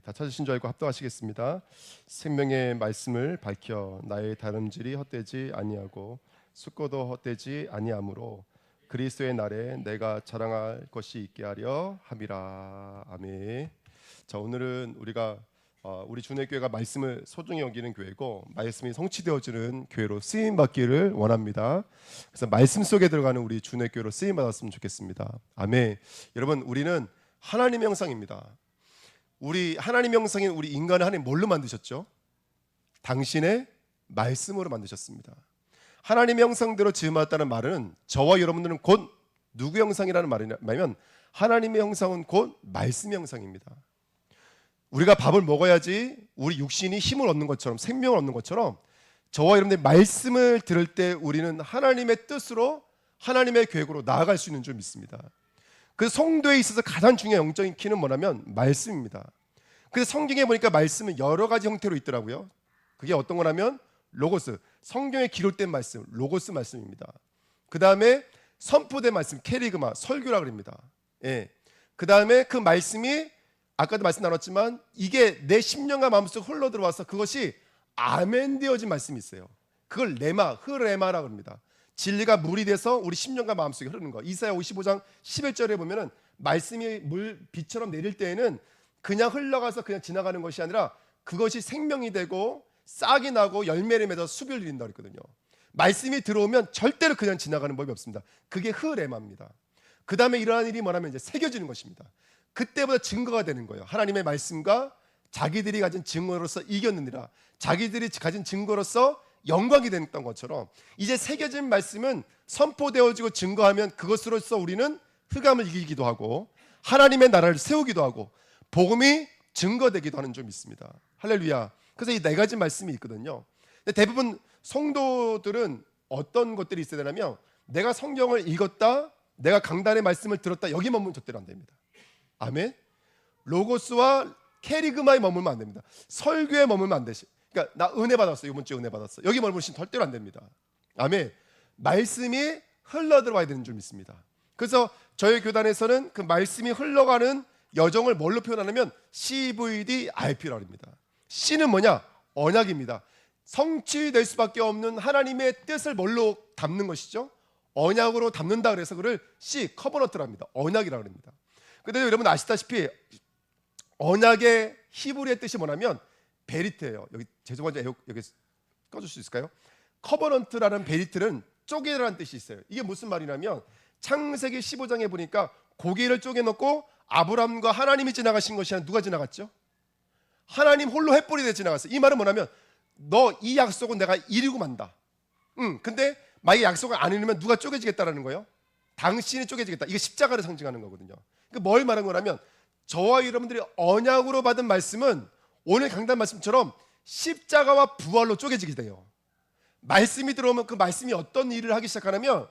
다 찾으신 줄 알고 합독하시겠습니다. 생명의 말씀을 밝혀 나의 다름질이 헛되지 아니하고 숙고도 헛되지 아니하므로 그리스도의 날에 내가 자랑할 것이 있게 하려 함이라. 아멘. 자, 오늘은 우리가 우리 주내교회가 말씀을 소중히 여기는 교회고 말씀이 성취되어지는 교회로 쓰임 받기를 원합니다. 그래서 말씀 속에 들어가는 우리 주내교회로 쓰임 받았으면 좋겠습니다. 아멘. 여러분, 우리는 하나님의 형상입니다. 우리 하나님의 형상인 우리 인간을 하나님 뭘로 만드셨죠? 당신의 말씀으로 만드셨습니다. 하나님의 형상대로 지음받았다는 말은 저와 여러분들은 곧 누구 형상이라는 말이냐면 하나님의 형상은 곧 말씀의 형상입니다. 우리가 밥을 먹어야지 우리 육신이 힘을 얻는 것처럼 생명을 얻는 것처럼 저와 여러분들이 말씀을 들을 때 우리는 하나님의 뜻으로 하나님의 계획으로 나아갈 수 있는 줄 믿습니다. 그 성도에 있어서 가장 중요한 영적인 키는 뭐냐면 말씀입니다. 그래서 성경에 보니까 말씀은 여러 가지 형태로 있더라고요. 그게 어떤 거냐면 로고스, 성경에 기록된 말씀, 로고스 말씀입니다. 그 다음에 선포된 말씀, 캐리그마, 설교라고 합니다. 예. 그 다음에 그 말씀이 아까도 말씀 나눴지만 이게 내 심령과 마음속 흘러 들어와서 그것이 아멘 되어진 말씀이 있어요. 그걸 레마, 흐레마라고 합니다. 진리가 물이 돼서 우리 심령과 마음속에 흐르는 거. 이사야 55장 11절에 보면은 말씀이 물 비처럼 내릴 때에는 그냥 흘러가서 그냥 지나가는 것이 아니라 그것이 생명이 되고 싹이 나고 열매를 맺어서 수비를 이룬다 그랬거든요. 말씀이 들어오면 절대로 그냥 지나가는 법이 없습니다. 그게 흐레마입니다. 그 다음에 일어나는 일이 뭐냐면 이제 새겨지는 것입니다. 그때보다 증거가 되는 거예요. 하나님의 말씀과 자기들이 가진 증거로서 이겼느니라. 자기들이 가진 증거로서 영광이 됐던 것처럼 이제 새겨진 말씀은 선포되어지고 증거하면 그것으로서 우리는 흑암을 이기기도 하고 하나님의 나라를 세우기도 하고 복음이 증거되기도 하는 점 있습니다. 할렐루야. 그래서 이 네 가지 말씀이 있거든요. 근데 대부분 성도들은 어떤 것들이 있어야 되냐면 내가 성경을 읽었다, 내가 강단의 말씀을 들었다, 여기 머물면 절대로 안 됩니다. 아멘. 로고스와 캐리그마에 머물면 안 됩니다. 설교에 머물면 안 되시. 그러니까 나 은혜 받았어, 이번 주에 은혜 받았어, 여기 머물시면 절대로 안 됩니다. 아멘. 말씀이 흘러 들어와야 되는 줄 믿습니다. 그래서 저희 교단에서는 그 말씀이 흘러가는 여정을 뭘로 표현하냐면 CVDRP라고 합니다. C는 뭐냐? 언약입니다. 성취될 수밖에 없는 하나님의 뜻을 뭘로 담는 것이죠? 언약으로 담는다 그래서 그를 C, 커버넌트라고 합니다. 언약이라고 합니다. 근데 여러분 아시다시피 언약의 히브리의 뜻이 뭐냐면 베리트예요. 여기 죄송한데 여기 꺼줄 수 있을까요? 커버넌트라는 베리트는 쪼개라는 뜻이 있어요. 이게 무슨 말이냐면 창세기 15장에 보니까 고기를 쪼개놓고 아브람과 하나님이 지나가신 것이 아니라 누가 지나갔죠? 하나님 홀로 횃불이 되어 지나갔어요. 이 말은 뭐냐면 너 이 약속은 내가 이루고 만다. 근데 만약에 약속을 안 이루면 누가 쪼개지겠다라는 거예요? 당신이 쪼개지겠다. 이게 십자가를 상징하는 거거든요. 뭘 말하는 거냐면 저와 여러분들이 언약으로 받은 말씀은 오늘 강단 말씀처럼 십자가와 부활로 쪼개지게 돼요. 말씀이 들어오면 그 말씀이 어떤 일을 하기 시작하냐면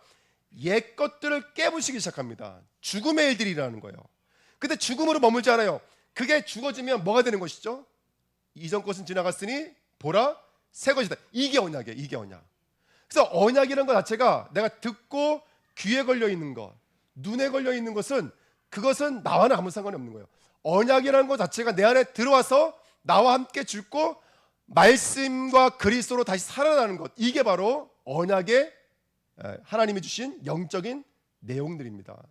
옛 것들을 깨부시기 시작합니다. 죽음의 일들이 일어나는 거예요. 근데 죽음으로 머물지 않아요. 그게 죽어지면 뭐가 되는 것이죠? 이전 것은 지나갔으니 보라 새 것이다. 이게 언약이에요. 이게 언약. 그래서 언약이라는 것 자체가 내가 듣고 귀에 걸려 있는 것, 눈에 걸려 있는 것은 그것은 나와는 아무 상관이 없는 거예요. 언약이라는 것 자체가 내 안에 들어와서 나와 함께 죽고 말씀과 그리스도로 다시 살아나는 것, 이게 바로 언약의 하나님이 주신 영적인 내용들입니다.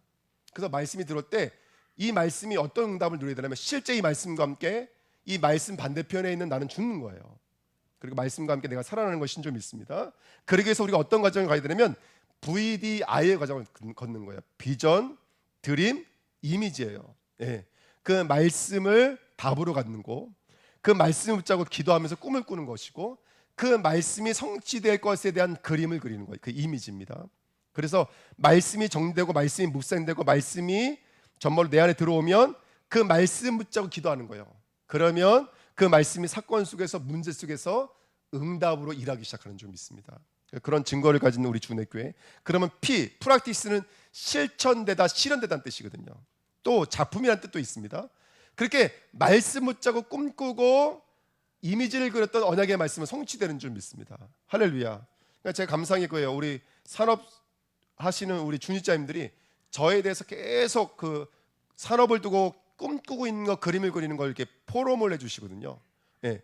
그래서 말씀이 들어올 때 이 말씀이 어떤 응답을 누려야 되냐면 실제 이 말씀과 함께 이 말씀 반대편에 있는 나는 죽는 거예요. 그리고 말씀과 함께 내가 살아나는 것인 줄 믿습니다. 그러기 위해서 우리가 어떤 과정을 가야 되냐면 VDI의 과정을 걷는 거예요. 비전, 드림, 이미지예요. 예. 그 말씀을 답으로 갖는 거, 그 말씀을 붙잡고 기도하면서 꿈을 꾸는 것이고 그 말씀이 성취될 것에 대한 그림을 그리는 거예요. 그 이미지입니다. 그래서 말씀이 정되고 말씀이 묵상되고 말씀이 정말로 내 안에 들어오면 그 말씀 붙잡고 기도하는 거예요. 그러면 그 말씀이 사건 속에서 문제 속에서 응답으로 일하기 시작하는 줄 믿습니다. 그런 증거를 가진 우리 주내교회. 그러면 P, 프락티스는 실천되다, 실현되다는 뜻이거든요. 또 작품이라는 뜻도 있습니다. 그렇게 말씀 붙잡고 꿈꾸고 이미지를 그렸던 언약의 말씀은 성취되는 줄 믿습니다. 할렐루야. 그러니까 제가 감사한 게 그거예요. 우리 산업 하시는 우리 중직자님들이 저에 대해서 계속 그 산업을 두고 꿈꾸고 있는 거, 그림을 그리는 걸 이렇게 포럼을 해주시거든요. 예.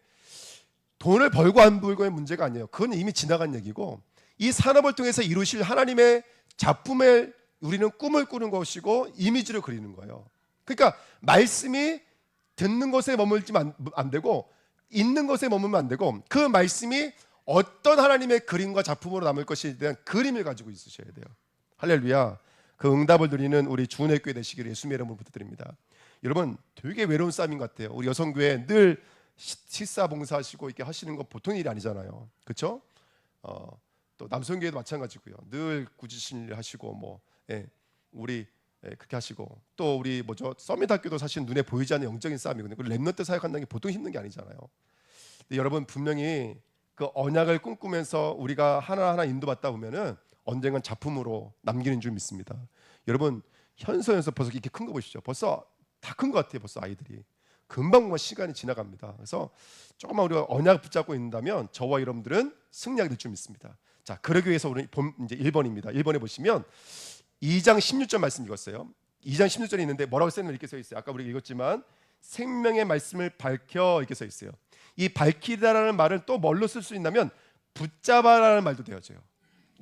돈을 벌고 안 벌고의 문제가 아니에요. 그건 이미 지나간 얘기고, 이 산업을 통해서 이루실 하나님의 작품을 우리는 꿈을 꾸는 것이고 이미지를 그리는 거예요. 그러니까 말씀이 듣는 것에 머물지만 안 되고 있는 것에 머물면 안 되고, 그 말씀이 어떤 하나님의 그림과 작품으로 남을 것에 대한 그림을 가지고 있으셔야 돼요. 할렐루야. 그 응답을 누리는 우리 주은혜 교회 되시기를 예수님의 이름으로 부탁드립니다. 여러분, 되게 외로운 싸움인 것 같아요. 우리 여성교회 늘 식사봉사하시고 이렇게 하시는 거 보통 일이 아니잖아요. 그렇죠? 또 남성교회도 마찬가지고요. 늘 꾸짖으신 일 하시고 우리 그렇게 하시고, 또 우리 서밋 학교도 사실 눈에 보이지 않는 영적인 싸움이거든요. 그리고 렘넌트 사역한다는 게 보통 힘든 게 아니잖아요. 근데 여러분, 분명히 그 언약을 꿈꾸면서 우리가 하나하나 인도받다 보면은 언젠간 작품으로 남기는 줄 믿습니다. 여러분, 현서에서 벌써 이렇게 큰 거 보십시오. 벌써 다 큰 것 같아요. 벌써 아이들이 금방 시간이 지나갑니다. 그래서 조금만 우리가 언약 붙잡고 있다면 저와 여러분들은 승리하게 될 줄 믿습니다. 자, 그러기 위해서 우리 이제 1번입니다. 1번에 보시면 2장 16절 말씀 읽었어요. 2장 16절이 있는데 뭐라고 써있는 이렇게 써 있어요. 아까 우리가 읽었지만 생명의 말씀을 밝혀 이렇게 써 있어요. 이 밝히다라는 말을 또 뭘로 쓸 수 있냐면 붙잡아라는 말도 되어져요.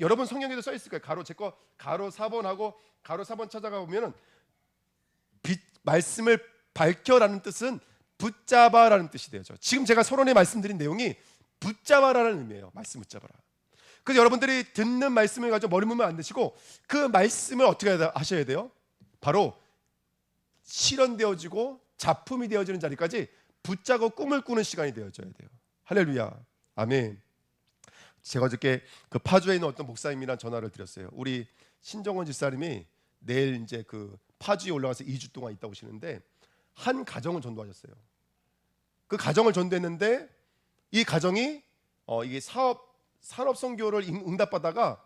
여러분 성경에도 써 있을 거예요. 가로 제 거 가로 4번하고 가로 4번 찾아가 보면은 말씀을 밝혀라는 뜻은 붙잡아라는 뜻이 되어져. 지금 제가 서론에 말씀드린 내용이 붙잡아라는 의미예요. 말씀 붙잡아라. 그래서 여러분들이 듣는 말씀을 가지고 머리 무면 안 되시고 그 말씀을 어떻게 하셔야 돼요? 바로 실현되어지고 작품이 되어지는 자리까지 붙잡고 꿈을 꾸는 시간이 되어져야 돼요. 할렐루야. 아멘. 제가 어저께 그 파주에 있는 어떤 목사님이랑 전화를 드렸어요. 우리 신정원 집사님이 내일 이제 그 파주에 올라가서 2주 동안 있다 오시는데 한 가정을 전도하셨어요. 그 가정을 전도했는데 이 가정이 이게 산업 선교를 응답받다가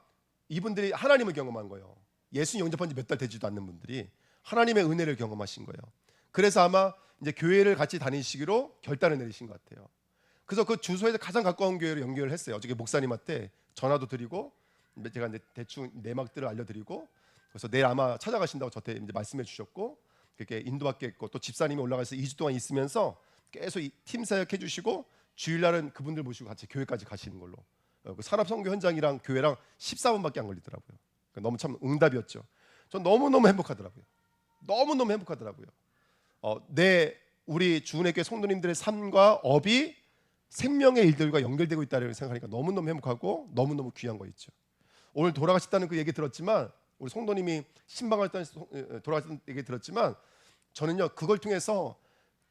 이분들이 하나님을 경험한 거예요. 예수님 영접한 지 몇 달 되지도 않는 분들이 하나님의 은혜를 경험하신 거예요. 그래서 아마 이제 교회를 같이 다니시기로 결단을 내리신 것 같아요. 그래서 그 주소에서 가장 가까운 교회로 연결을 했어요. 어저께 목사님한테 전화도 드리고 제가 이제 대충 내막들을 알려드리고, 그래서 내일 아마 찾아가신다고 저한테 이제 말씀해 주셨고, 그렇게 인도받겠고, 또 집사님이 올라가서 2주 동안 있으면서 계속 팀 사역해 주시고 주일날은 그분들 모시고 같이 교회까지 가시는 걸로. 그 산업 선교 현장이랑 교회랑 14분밖에 안 걸리더라고요. 너무 참 응답이었죠. 전 너무너무 행복하더라고요. 너무너무 행복하더라고요. 우리 주은혜교회 성도님들의 삶과 업이 생명의 일들과 연결되고 있다는 생각하니까 너무너무 행복하고 너무너무 귀한 거 있죠. 오늘 돌아가셨다는 그 얘기 들었지만, 우리 성도님이 신방했다는 돌아가셨다는 얘기 들었지만, 저는요 그걸 통해서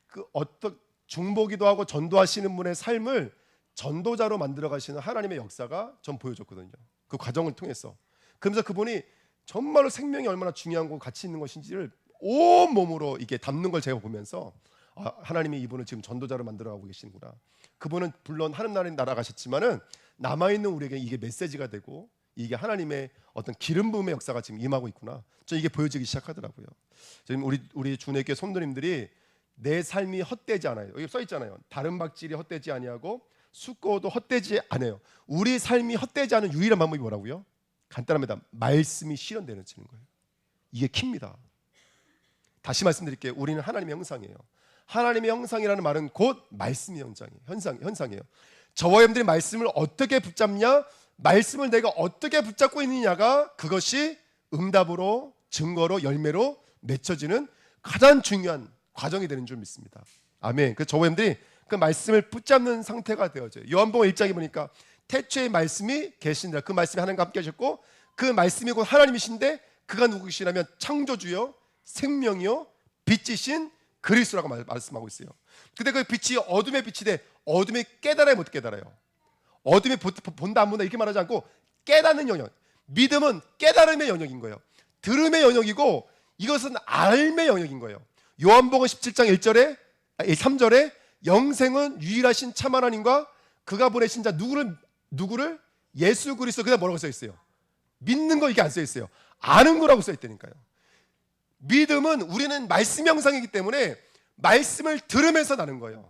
그 어떤 중보기도 하고 전도하시는 분의 삶을 전도자로 만들어 가시는 하나님의 역사가 전 보여줬거든요. 그 과정을 통해서. 그러면서 그분이 정말로 생명이 얼마나 중요한 거 가치 있는 것인지를 온 몸으로 이게 담는 걸 제가 보면서 하나님이 이분을 지금 전도자로 만들어가고 계시는구나. 그분은 물론 하늘 나라에 날아가셨지만은 남아있는 우리에게 이게 메시지가 되고 이게 하나님의 어떤 기름 부음의 역사가 지금 임하고 있구나. 저 이게 보여지기 시작하더라고요. 지금 우리 주님께 손들님들이 내 삶이 헛되지 않아요. 여기 써 있잖아요. 다른 박질이 헛되지 아니하고 수고도 헛되지 않아요. 우리 삶이 헛되지 않은 유일한 방법이 뭐라고요? 간단합니다. 말씀이 실현되는 거예요. 이게 킵니다. 다시 말씀드릴게요. 우리는 하나님의 형상이에요. 하나님의 형상이라는 말은 곧 말씀의 현상이에요. 저와 여러분들이 말씀을 어떻게 붙잡냐, 말씀을 내가 어떻게 붙잡고 있느냐가 그것이 응답으로, 증거로, 열매로 맺혀지는 가장 중요한 과정이 되는 줄 믿습니다. 아멘. 그래서 저와 여러분들이 그 말씀을 붙잡는 상태가 되어져요. 요한복음 1장에 보니까 태초에 말씀이 계신다. 그 말씀이 하나님과 함께 하셨고 그 말씀이 곧 하나님이신데 그가 누구시냐면 창조주요 생명이요 빛이신 그리스도라고 말씀하고 있어요. 근데 그 빛이 어둠의 빛이 돼. 어둠이 깨달아야 못 깨달아요. 어둠이 본다 안 본다 이렇게 말하지 않고 깨닫는 영역. 믿음은 깨달음의 영역인 거예요. 들음의 영역이고 이것은 알의 영역인 거예요. 요한복음 17장 3절에 영생은 유일하신 참 하나님과 그가 보내신 자 누구를? 예수 그리스도. 그다음 뭐라고 써 있어요? 믿는 거 이게 안 써 있어요. 아는 거라고 써 있다니까요. 믿음은 우리는 말씀 형상이기 때문에 말씀을 들으면서 나는 거예요.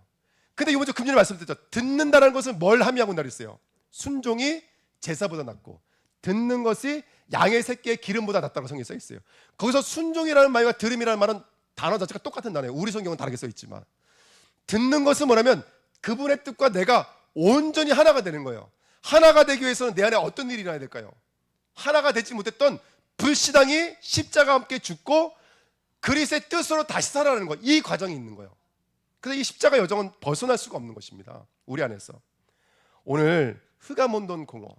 근데 이번 주 금년에 말씀드렸죠. 듣는다는 것은 뭘 함의하고 나랬어요? 순종이 제사보다 낫고 듣는 것이 양의 새끼의 기름보다 낫다고 성경에 써 있어요. 거기서 순종이라는 말과 들음이라는 말은 단어 자체가 똑같은 단어예요. 우리 성경은 다르게 써 있지만 듣는 것은 뭐냐면 그분의 뜻과 내가 온전히 하나가 되는 거예요. 하나가 되기 위해서는 내 안에 어떤 일이 일어나야 될까요? 하나가 되지 못했던 불신앙이 십자가와 함께 죽고 그리스도의 뜻으로 다시 살아나는 것, 이 과정이 있는 거예요. 그래서 이 십자가 여정은 벗어날 수가 없는 것입니다. 우리 안에서. 오늘 흐가몬돈 공허,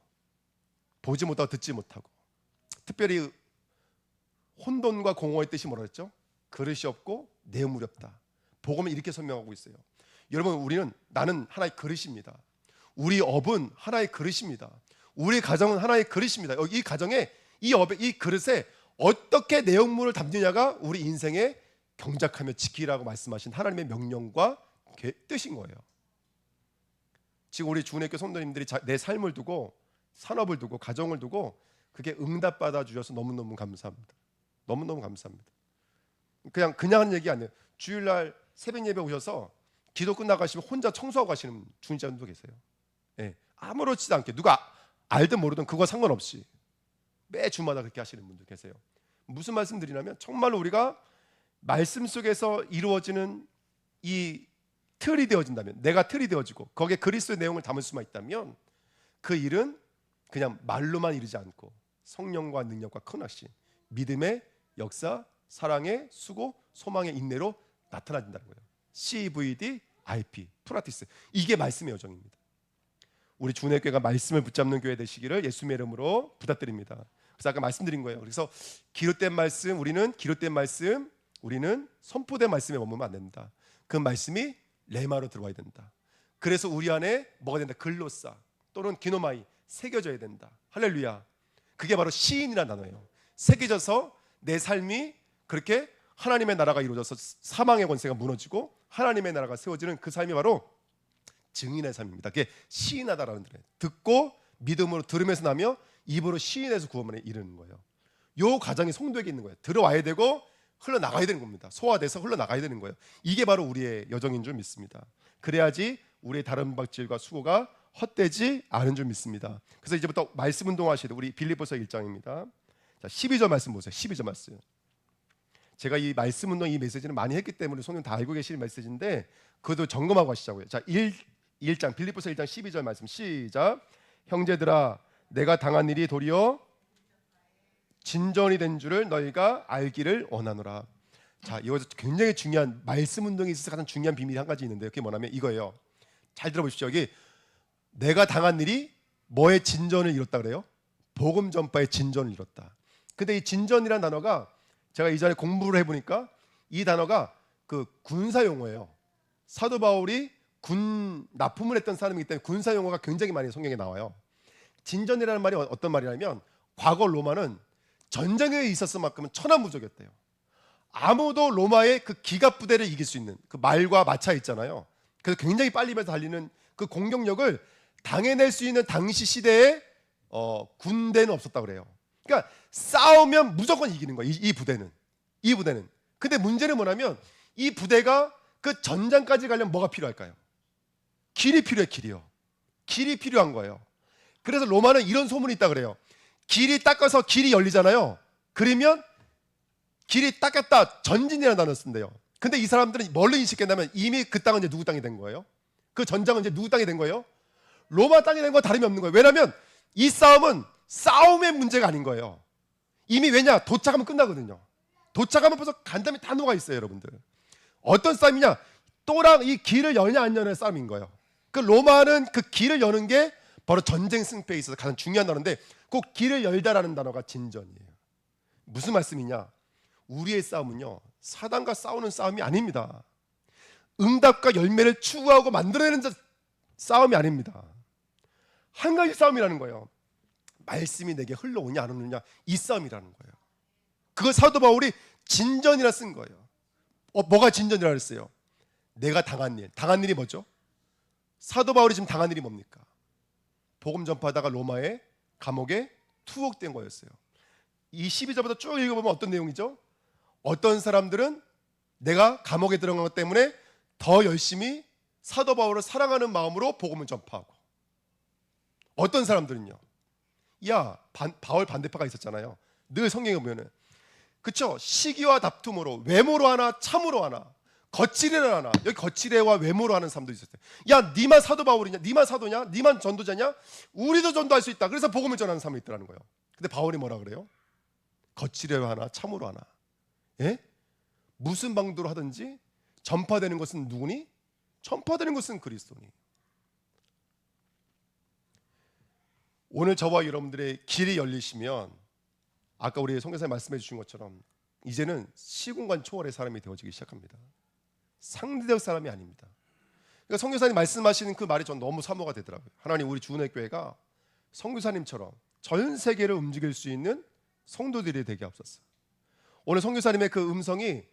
보지 못하고 듣지 못하고, 특별히 혼돈과 공허의 뜻이 뭐라 했죠? 그릇이 없고 내용물이 없다. 복음은 이렇게 설명하고 있어요. 여러분, 우리는, 나는 하나의 그릇입니다. 우리 업은 하나의 그릇입니다. 우리 가정은 하나의 그릇입니다. 이 가정에, 이 업에, 이 그릇에 어떻게 내용물을 담느냐가 우리 인생의 경작하며 지키라고 말씀하신 하나님의 명령과 뜻인 거예요. 지금 우리 주은혜교 성도님들이 내 삶을 두고, 산업을 두고, 가정을 두고 그게 응답받아 주셔서 너무너무 감사합니다. 너무너무 감사합니다. 그냥 하는 얘기 아니에요. 주일날 새벽 예배 오셔서 기도 끝나가시면 혼자 청소하고 가시는 주인자분도 계세요. 네, 아무렇지도 않게 누가 알든 모르든 그거 상관없이 매 주마다 그렇게 하시는 분들 계세요. 무슨 말씀 드리냐면, 정말로 우리가 말씀 속에서 이루어지는 이 틀이 되어진다면, 내가 틀이 되어지고 거기에 그리스도의 내용을 담을 수만 있다면 그 일은 그냥 말로만 이르지 않고 성령과 능력과 큰 확신, 믿음의 역사, 사랑의 수고, 소망의 인내로 나타나진다는 거예요. CVD, IP, 프라티스. 이게 말씀의 여정입니다. 우리 주은혜교회가 말씀을 붙잡는 교회 되시기를 예수님의 이름으로 부탁드립니다. 그래서 아까 말씀드린 거예요. 그래서 기록된 말씀, 우리는 선포된 말씀에 머물면 안 된다. 그 말씀이 레마로 들어와야 된다. 그래서 우리 안에 뭐가 된다? 글로사 또는 기노마이 새겨져야 된다. 할렐루야. 그게 바로 시인이라는 단어예요. 새겨져서 내 삶이 그렇게 하나님의 나라가 이루어져서 사망의 권세가 무너지고 하나님의 나라가 세워지는 그 삶이 바로 증인의 삶입니다. 그게 시인하다라는 뜻이에요. 듣고 믿음으로 들으면서 나며 입으로 시인해서 구원에 이르는 거예요. 이 과정이 성도에게 있는 거예요. 들어와야 되고 흘러나가야 되는 겁니다. 소화돼서 흘러나가야 되는 거예요. 이게 바로 우리의 여정인 줄 믿습니다. 그래야지 우리의 다른 박질과 수고가 헛되지 않은 줄 믿습니다. 그래서 이제부터 말씀 운동하셔야 돼요. 우리 빌립보서 1장입니다. 자, 12절 말씀 보세요. 12절 말씀. 제가 이 말씀 운동, 이 메시지는 많이 했기 때문에 성도님 다 알고 계시는 메시지인데 그것도 점검하고 가시자고요. 자, 1장 빌립보서 1장 12절 말씀 시작. 형제들아, 내가 당한 일이 도리어 진전이 된 줄을 너희가 알기를 원하노라. 자, 이것도 굉장히 중요한, 말씀 운동에 있어서 가장 중요한 비밀이 한 가지 있는데요. 그게 뭐냐면 이거예요. 잘 들어보십시오. 여기 내가 당한 일이 뭐의 진전을 이뤘다 그래요? 복음 전파의 진전을 이뤘다. 근데 이 진전이라는 단어가 제가 이전에 공부를 해보니까 이 단어가 그 군사 용어예요. 사도 바울이 군 납품을 했던 사람이기 때문에 군사 용어가 굉장히 많이 성경에 나와요. 진전이라는 말이 어떤 말이냐면, 과거 로마는 전쟁에 있었을 만큼은 천하무적이었대요. 아무도 로마의 그 기갑 부대를 이길 수 있는, 그 말과 마차 있잖아요. 그래서 굉장히 빨리 달리는 그 공격력을 당해낼 수 있는 당시 시대에 군대는 없었다고 그래요. 그러니까 싸우면 무조건 이기는 거예요. 이 부대는. 근데 문제는 뭐냐면 이 부대가 그 전장까지 가려면 뭐가 필요할까요? 길이 필요해. 길이 필요한 거예요. 그래서 로마는 이런 소문이 있다 그래요. 길이 닦아서 길이 열리잖아요. 그러면 길이 닦였다, 전진이라는 단어를 쓴대요. 근데 이 사람들은 뭘로 인식했냐면 이미 그 땅은 이제 누구 땅이 된 거예요? 그 전장은 이제 누구 땅이 된 거예요? 로마 땅이 된 건 다름이 없는 거예요. 왜냐하면 이 싸움은 싸움의 문제가 아닌 거예요. 이미 왜냐? 도착하면 끝나거든요. 도착하면 벌써 간담이 다 녹아 있어요, 여러분들. 어떤 싸움이냐? 또랑 이 길을 여냐 안 여냐의 싸움인 거예요. 그 로마는 그 길을 여는 게 바로 전쟁 승패에 있어서 가장 중요한 단어인데, 꼭 길을 열다라는 단어가 진전이에요. 무슨 말씀이냐? 우리의 싸움은요, 사단과 싸우는 싸움이 아닙니다. 응답과 열매를 추구하고 만들어내는 싸움이 아닙니다. 한 가지 싸움이라는 거예요. 말씀이 내게 흘러오냐 안 오느냐, 이 싸움이라는 거예요. 그걸 사도 바울이 진전이라 쓴 거예요. 뭐가 진전이라 그랬어요? 내가 당한 일이 뭐죠? 사도 바울이 지금 당한 일이 뭡니까? 복음 전파하다가 로마의 감옥에 투옥된 거였어요. 이 12절부터 쭉 읽어보면 어떤 내용이죠? 어떤 사람들은 내가 감옥에 들어간 것 때문에 더 열심히 사도 바울을 사랑하는 마음으로 복음을 전파하고, 어떤 사람들은요, 바울 반대파가 있었잖아요. 늘 성경에 보면은 그쵸? 시기와 다툼으로, 외모로 하나 참으로 하나, 거칠이를 하나. 여기 거칠애와 외모로 하는 사람도 있었어요. 야, 니만 사도 바울이냐? 니만 사도냐? 니만 전도자냐? 우리도 전도할 수 있다. 그래서 복음을 전하는 사람이 있더라는 거예요. 근데 바울이 뭐라 그래요? 거칠애와 하나 참으로 하나. 예? 무슨 방도로 하든지 전파되는 것은 누구니? 전파되는 것은 그리스도니. 오늘 저와 여러분들의 길이 열리시면 아까 우리 선교사님 말씀해 주신 것처럼 이제는 시공간 초월의 사람이 되어지기 시작합니다. 상대적 사람이 아닙니다. 그러니까 선교사님 말씀하시는 그 말이 전 너무 사모가 되더라고요. 하나님, 우리 주은혜 교회가 선교사님처럼 전 세계를 움직일 수 있는 성도들이 되게 하옵소서. 오늘 선교사님의 그 음성이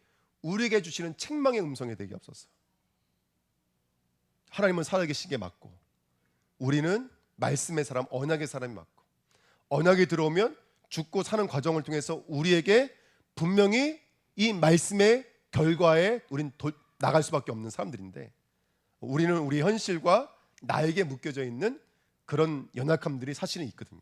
우리에게 주시는 책망의 음성이 되게 하옵소서. 하나님은 살아계시게 맞고 우리는 말씀의 사람, 언약의 사람이 맞고, 언약이 들어오면 죽고 사는 과정을 통해서 우리에게 분명히 이 말씀의 결과에 우린 나갈 수밖에 없는 사람들인데, 우리는 우리 현실과 나에게 묶여져 있는 그런 연약함들이 사실은 있거든요.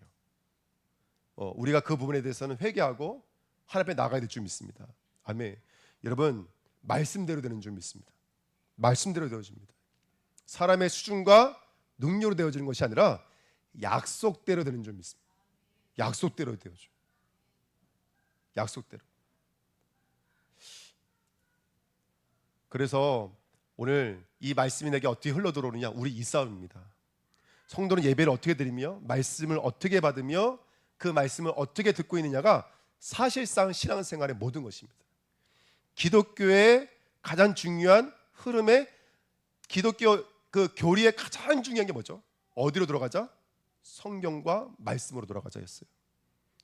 우리가 그 부분에 대해서는 회개하고 하나님 앞에 나가야 될 줄 믿습니다. 아멘. 여러분, 말씀대로 되는 줄 믿습니다. 말씀대로 되어집니다. 사람의 수준과 능력으로 되어지는 것이 아니라 약속대로 되는 줄 믿습니다. 약속대로 되어져. 약속대로. 그래서 오늘 이 말씀이 내게 어떻게 흘러들어오느냐, 우리 이 싸움입니다. 성도는 예배를 어떻게 드리며 말씀을 어떻게 받으며 그 말씀을 어떻게 듣고 있느냐가 사실상 신앙생활의 모든 것입니다. 기독교의 가장 중요한 흐름에, 기독교 그 교리의 가장 중요한 게 뭐죠? 어디로 돌아가자? 성경과 말씀으로 돌아가자 했어요.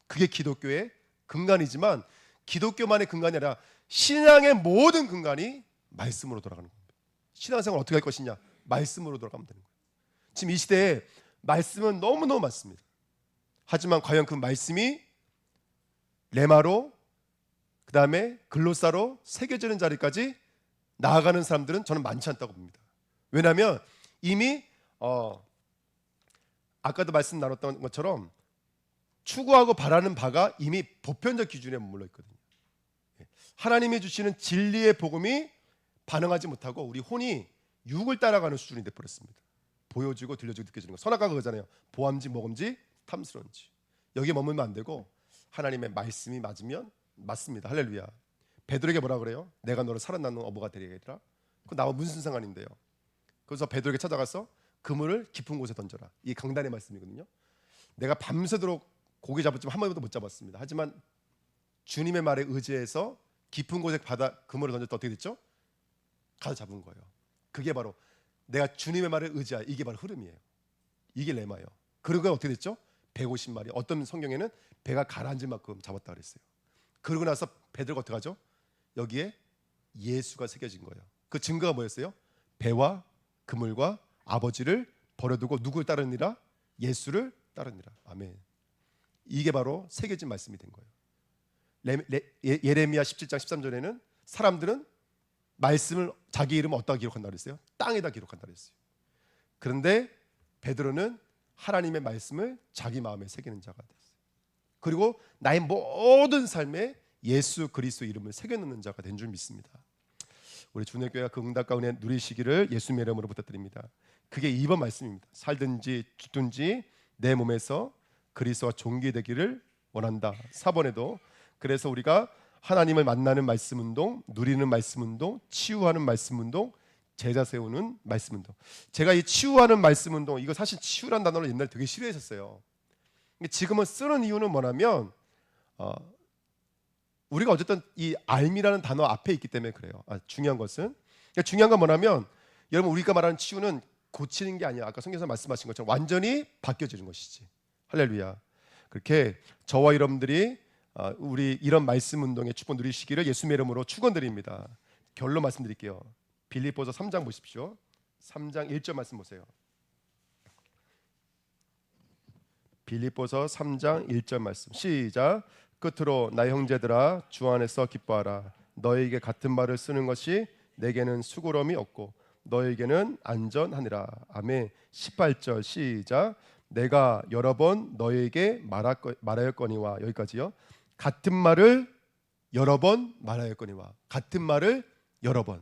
그게 기독교의 근간이지만 기독교만의 근간이 아니라 신앙의 모든 근간이 말씀으로 돌아가는 겁니다. 신앙생활 어떻게 할 것이냐? 말씀으로 돌아가면 되는 거예요. 지금 이 시대에 말씀은 너무너무 많습니다. 하지만 과연 그 말씀이 레마로, 그 다음에 글로사로 새겨지는 자리까지 나아가는 사람들은 저는 많지 않다고 봅니다. 왜냐하면 이미 아까도 말씀 나눴던 것처럼 추구하고 바라는 바가 이미 보편적 기준에 머물러 있거든요. 하나님이 주시는 진리의 복음이 반응하지 못하고 우리 혼이 육을 따라가는 수준이 돼버렸습니다. 보여지고 들려지고 느껴지는 거. 선악과가 그거잖아요. 보암지 먹음지 탐스러운지. 여기에 머물면 안 되고 하나님의 말씀이 맞으면 맞습니다. 할렐루야. 베드로에게 뭐라 그래요? 내가 너를 살아나는 어부가 되리라. 그거 나와 무슨 상관인데요? 그래서 베드로에게 찾아가서 그물을 깊은 곳에 던져라. 이 강단의 말씀이거든요. 내가 밤새도록 고기 잡았지만 한 번도 못 잡았습니다. 하지만 주님의 말에 의지해서 깊은 곳에 그물을 던졌다 어떻게 됐죠? 가서 잡은 거예요. 그게 바로 내가 주님의 말에 의지하여, 이게 바로 흐름이에요. 이게 레마예요. 그리고 어떻게 됐죠? 150마리. 어떤 성경에는 배가 가라앉을 만큼 잡았다 그랬어요. 그러고 나서 베드로가 어떻게 하죠? 여기에 예수가 새겨진 거예요. 그 증거가 뭐였어요? 배와 그물과 아버지를 버려두고 누구를 따르니라? 예수를 따르니라. 아멘. 이게 바로 새겨진 말씀이 된 거예요. 예레미야 17장 13절에는 사람들은 말씀을 자기 이름을 어디다 기록한다 그랬어요? 땅에다 기록한다 그랬어요. 그런데 베드로는 하나님의 말씀을 자기 마음에 새기는 자가 됐어요. 그리고 나의 모든 삶에 예수 그리스도 이름을 새겨놓는 자가 된 줄 믿습니다. 우리 주내교회가 그 응답과 은혜 누리시기를 예수님의 이름으로 부탁드립니다. 그게 2번 말씀입니다. 살든지 죽든지 내 몸에서 그리스도와 존귀되기를 원한다. 4번에도 그래서 우리가 하나님을 만나는 말씀 운동, 누리는 말씀 운동, 치유하는 말씀 운동, 제자 세우는 말씀 운동. 제가 이 치유하는 말씀 운동, 이거 사실 치유란 단어를 옛날에 되게 싫어했었어요. 지금은 쓰는 이유는 뭐냐면 우리가 어쨌든 이 알미라는 단어 앞에 있기 때문에 그래요. 중요한 것은, 그러니까 중요한 건 뭐냐면 여러분, 우리가 말하는 치유는 고치는 게 아니야. 아까 성경에서 말씀하신 것처럼 완전히 바뀌어지는 것이지. 할렐루야. 그렇게 저와 여러분들이 우리 이런 말씀 운동의 축복 누리시기를 예수님의 이름으로 축원드립니다. 결론 말씀드릴게요. 빌립보서 3장 보십시오. 3장 1절 말씀 보세요. 빌립보서 3장 1절 말씀 시작. 끝으로 나의 형제들아 주 안에서 기뻐하라. 너에게 같은 말을 쓰는 것이 내게는 수고로움이 없고 너에게는 안전하니라. 아멘. 18절 시작. 내가 여러 번 너에게 말하였거니와. 여기까지요. 같은 말을 여러 번 말하였거니와. 같은 말을 여러 번.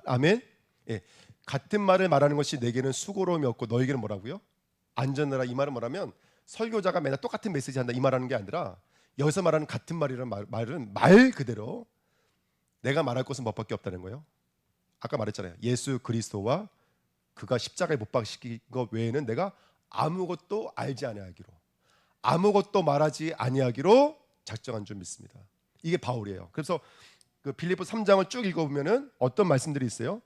아멘. 예, 같은 말을 말하는 것이 내게는 수고로움이 없고 너에게는 뭐라고요? 안전하라. 이 말은 뭐라면 설교자가 맨날 똑같은 메시지 한다 이 말하는 게 아니라 여기서 말하는 같은 말이라는 말은 말 그대로 내가 말할 것은 뭐밖에 없다는 거예요. 아까 말했잖아요. 예수 그리스도와 그가 십자가에 못 박히신 것 외에는 내가 아무것도 알지 아니하기로, 아무것도 말하지 아니하기로 작정한 줄 믿습니다. 이게 바울이에요. 그래서 그 빌립보 3장을 쭉 읽어보면은 어떤 말씀들이 있어요?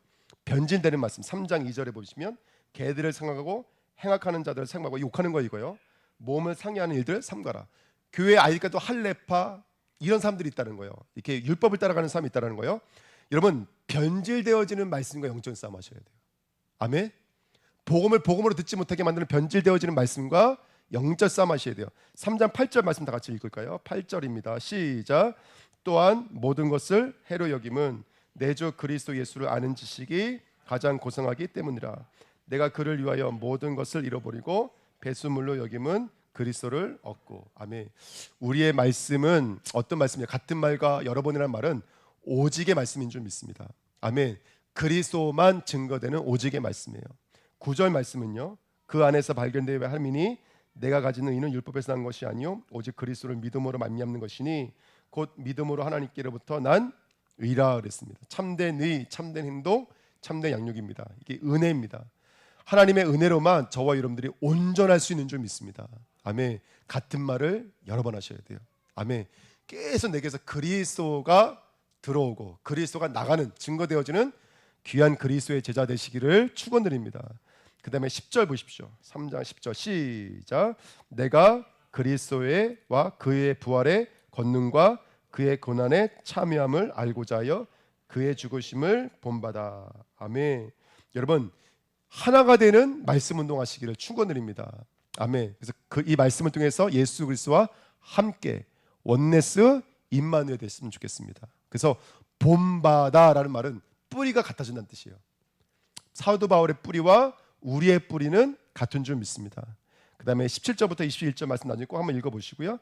변질되는 말씀. 3장 2절에 보시면 개들을 생각하고 행악하는 자들을 생각하고 욕하는 거 이거요. 몸을 상해하는 일들을 삼가라. 교회 아이들과도 할례파 이런 사람들이 있다는 거예요. 이렇게 율법을 따라가는 사람이 있다는 거예요. 여러분 변질되어지는 말씀과 영적 싸움 하셔야 돼요. 아멘. 복음을 복음으로 듣지 못하게 만드는 변질되어지는 말씀과 영적 싸움 하셔야 돼요. 3장 8절 말씀 다 같이 읽을까요? 8절입니다. 시작. 또한 모든 것을 해로 여김은 내 주 그리스도 예수를 아는 지식이 가장 고상하기 때문이라. 내가 그를 위하여 모든 것을 잃어버리고 배수물로 여김은 그리스도를 얻고. 아멘. 우리의 말씀은 어떤 말씀이에요? 같은 말과 여러 번이라는 말은 오직의 말씀인 줄 믿습니다. 아멘. 그리스도만 증거되는 오직의 말씀이에요. 9절 말씀은요. 그 안에서 발견되어야 함이니 내가 가지는 이는 율법에서 난 것이 아니요 오직 그리스도를 믿음으로 말미암는 것이니 곧 믿음으로 하나님께로부터 난 의라 그랬습니다. 참된 의, 참된 행동, 참된 양육입니다. 이게 은혜입니다. 하나님의 은혜로만 저와 여러분들이 온전할 수 있는 줄 믿습니다. 아멘. 같은 말을 여러 번 하셔야 돼요. 아멘. 계속 내게서 그리스도가 들어오고 그리스도가 나가는 증거되어지는 귀한 그리스도의 제자 되시기를 축원드립니다. 그 다음에 10절 보십시오. 3장 10절 시작. 내가 그리스도와 그의 부활의 권능과 그의 고난의 참여함을 알고자 하여 그의 죽으심을 본받아. 아멘. 여러분 하나가 되는 말씀 운동하시기를 축원드립니다. 아멘. 그래서 이 말씀을 통해서 예수 그리스도와 함께 원네스 임마누엘 됐으면 좋겠습니다. 그래서 본받아라는 말은 뿌리가 같아진다는 뜻이에요. 사도 바울의 뿌리와 우리의 뿌리는 같은 줄 믿습니다. 그 다음에 17절부터 21절 말씀 나중에 꼭 한번 읽어보시고요.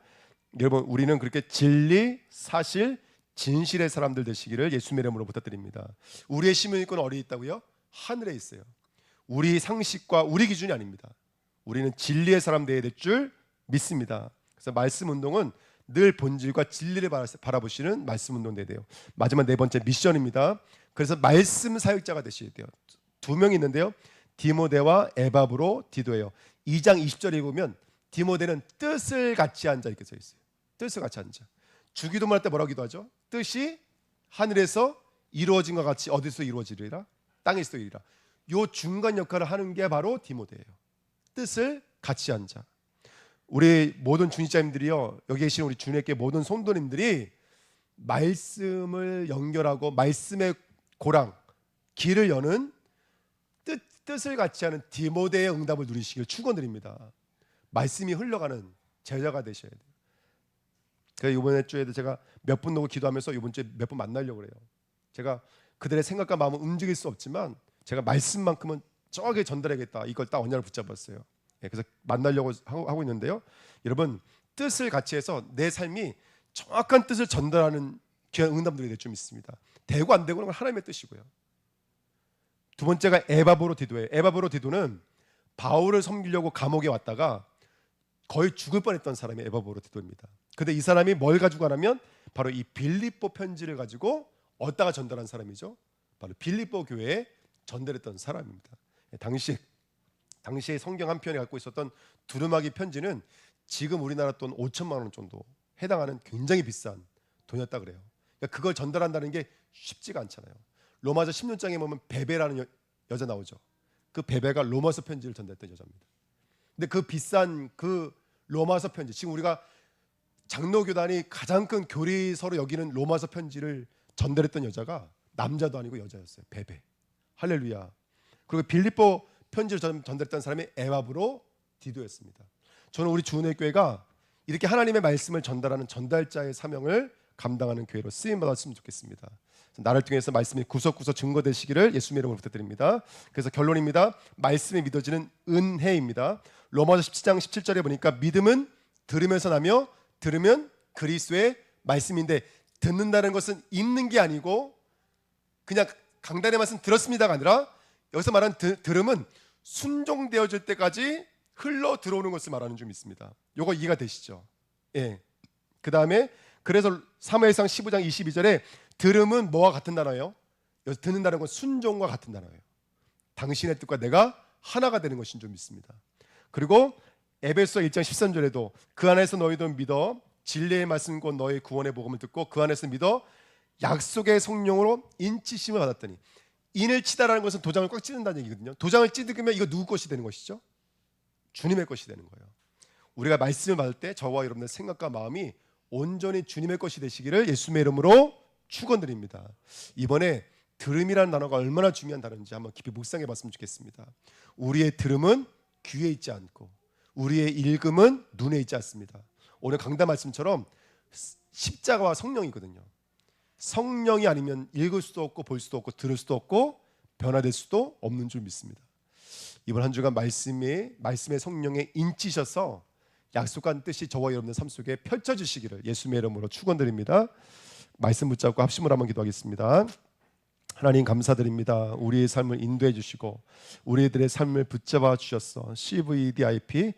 여러분 우리는 그렇게 진리, 사실, 진실의 사람들 되시기를 예수님의 이름으로 부탁드립니다. 우리의 시민권은 어디에 있다고요? 하늘에 있어요. 우리 상식과 우리 기준이 아닙니다. 우리는 진리의 사람 되어야 될 줄 믿습니다. 그래서 말씀 운동은 늘 본질과 진리를 바라보시는 말씀 운동 돼야 돼요. 마지막 네 번째 미션입니다. 그래서 말씀 사역자가 되셔야 돼요. 두 명이 있는데요. 디모데와 에바브로 디도예요. 2장 20절에 보면 디모데는 뜻을 같이 한 자 이렇게 써 있어요. 뜻을 같이 한 자. 주기도문 할 때 뭐라고 기도하죠? 뜻이 하늘에서 이루어진 것 같이 어디서 이루어지리라? 땅에서 이리라. 요 중간 역할을 하는 게 바로 디모데예요. 뜻을 같이 한 자. 우리 모든 주님자님들이요, 여기 계신 우리 주님께 모든 성도님들이 말씀을 연결하고 말씀의 고랑 길을 여는 뜻을 같이 하는 디모데의 응답을 누리시길 축원드립니다. 말씀이 흘러가는 제자가 되셔야 돼요. 그래서 이번에 주에도 제가 몇 분 놓고 기도하면서 이번 주에 몇 분 만나려고 그래요. 제가 그들의 생각과 마음을 움직일 수 없지만 제가 말씀만큼은 저게 전달하겠다. 이걸 딱 언약을 붙잡았어요. 그래서 만나려고 하고 있는데요. 여러분 뜻을 같이 해서 내 삶이 정확한 뜻을 전달하는 귀한 응답들이 될 줄 믿습니다. 되고 안 되고는 하나님의 뜻이고요. 두 번째가 에바브로 디도예요. 에바브로 디도는 바울을 섬기려고 감옥에 왔다가 거의 죽을 뻔했던 사람이 에바브로 디도입니다. 근데 이 사람이 뭘 가지고 가냐면 바로 이 빌립보 편지를 가지고 얻다가 전달한 사람이죠. 바로 빌립보 교회에 전달했던 사람입니다. 당시에 성경 한 편이 갖고 있었던 두루마기 편지는 지금 우리나라 돈 5천만 원 정도 해당하는 굉장히 비싼 돈이었다 그래요. 그러니까 그걸 전달한다는 게 쉽지가 않잖아요. 로마서 16장에 보면 베베라는 여자 나오죠. 그 베베가 로마서 편지를 전달했던 여자입니다. 근데 그 비싼 그 로마서 편지, 지금 우리가 장로교단이 가장 큰 교리서로 여기는 로마서 편지를 전달했던 여자가 남자도 아니고 여자였어요. 베베. 할렐루야. 그리고 빌립보 편지를 전달했던 사람이 에바브로 디도였습니다. 저는 우리 주은혜교회가 이렇게 하나님의 말씀을 전달하는 전달자의 사명을 감당하는 교회로 쓰임 받았으면 좋겠습니다. 나를 통해서 말씀이 구석구석 증거되시기를 예수님의 이름으로 부탁드립니다. 그래서 결론입니다. 말씀이 믿어지는 은혜입니다. 로마서 17장 17절에 보니까 믿음은 들으면서 나며 들으면 그리스도의 말씀인데 듣는다는 것은 읽는 게 아니고 그냥 강단의 말씀 들었습니다가 아니라 여기서 말하는 들음은 순종되어질 때까지 흘러 들어오는 것을 말하는 좀 있습니다. 요거 이해가 되시죠? 예. 그 다음에 그래서 사무엘상 15장 22절에 들음은 뭐와 같은 단어예요? 여기서 듣는다는 건 순종과 같은 단어예요. 당신의 뜻과 내가 하나가 되는 것인 줄 믿습니다. 그리고 에베소 1장 13절에도 그 안에서 너희도 믿어 진리의 말씀 곧 너희 구원의 복음을 듣고 그 안에서 믿어 약속의 성령으로 인치심을 받았더니, 인을 치다라는 것은 도장을 꽉 찌른다는 얘기거든요. 도장을 찌르면 이거 누구 것이 되는 것이죠? 주님의 것이 되는 거예요. 우리가 말씀을 받을 때 저와 여러분의 생각과 마음이 온전히 주님의 것이 되시기를 예수님의 이름으로 축원드립니다. 이번에 들음이라는 단어가 얼마나 중요한 단어인지 한번 깊이 묵상해 봤으면 좋겠습니다. 우리의 들음은 귀에 있지 않고 우리의 읽음은 눈에 있지 않습니다. 오늘 강단 말씀처럼 십자가와 성령이거든요. 성령이 아니면 읽을 수도 없고 볼 수도 없고 들을 수도 없고 변화될 수도 없는 줄 믿습니다. 이번 한 주간 말씀의 성령에 인치셔서 약속한 뜻이 저와 여러분의 삶 속에 펼쳐지시기를 예수님의 이름으로 축원드립니다. 말씀 붙잡고 합심을 한번 기도하겠습니다. 하나님 감사드립니다. 우리의 삶을 인도해 주시고 우리들의 삶을 붙잡아 주셨어. CVDIP